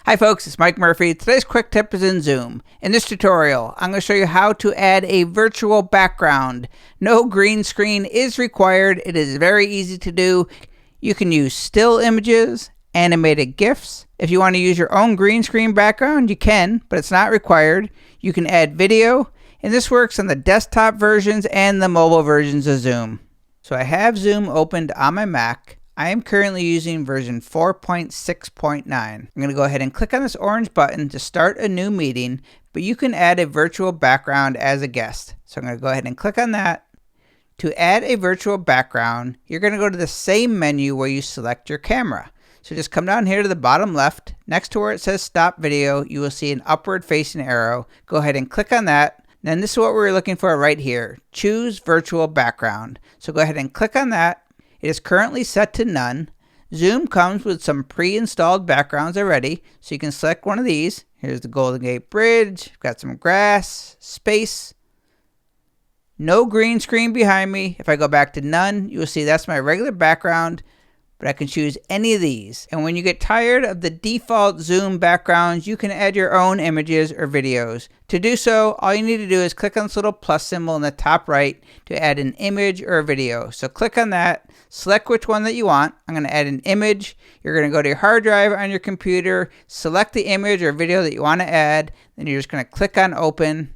Hi folks, it's Mike Murphy. Today's quick tip is in Zoom. In this tutorial, I'm going to show you how to add a virtual background. No green screen is required. It is very easy to do. You can use still images, animated gifs. If you want to use your own green screen background, you can, but it's not required. You can add video, and this works on the desktop versions and the mobile versions of Zoom. So I have Zoom opened on my Mac. I am currently using version 4.6.9. I'm going to go ahead and click on this orange button to start a new meeting, but you can add a virtual background as a guest. So I'm going to go ahead and click on that. To add a virtual background, you're going to go to the same menu where you select your camera. So just come down here to the bottom left. Next to where it says Stop Video, you will see an upward facing arrow. Go ahead and click on that. Then this is what we're looking for right here. Choose Virtual Background. So go ahead and click on that. It is currently set to none. Zoom comes with some pre-installed backgrounds already, so you can select one of these. Here's the Golden Gate Bridge. I've got some grass, space, no green screen behind me. If I go back to none, you will see that's my regular background, but I can choose any of these. And when you get tired of the default Zoom backgrounds, you can add your own images or videos. To do so, all you need to do is click on this little plus symbol in the top right to add an image or a video. So click on that, select which one that you want. I'm going to add an image. You're going to go to your hard drive on your computer, select the image or video that you want to add, then you're just going to click on open.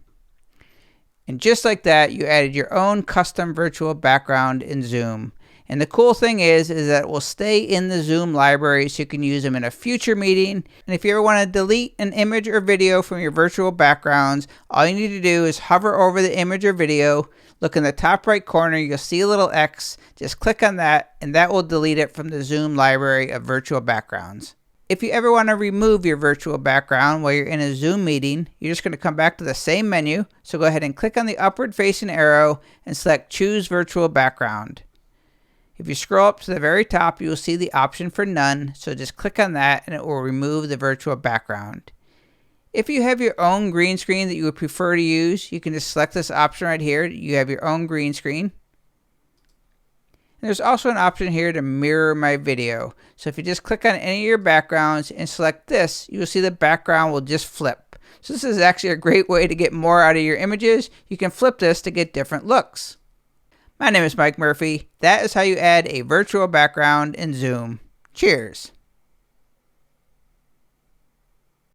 And just like that, you added your own custom virtual background in Zoom. And the cool thing is that it will stay in the Zoom library so you can use them in a future meeting. And if you ever want to delete an image or video from your virtual backgrounds, all you need to do is hover over the image or video, look in the top right corner, you'll see a little X, just click on that, and that will delete it from the Zoom library of virtual backgrounds. If you ever want to remove your virtual background while you're in a Zoom meeting, you're just going to come back to the same menu. So go ahead and click on the upward facing arrow and select Choose Virtual Background. If you scroll up to the very top, you will see the option for none, so just click on that and it will remove the virtual background. If you have your own green screen that you would prefer to use, you can just select this option right here. You have your own green screen. And there's also an option here to mirror my video. So if you just click on any of your backgrounds and select this, you will see the background will just flip. So this is actually a great way to get more out of your images. You can flip this to get different looks. My name is Mike Murphy. That is how you add a virtual background in Zoom. Cheers.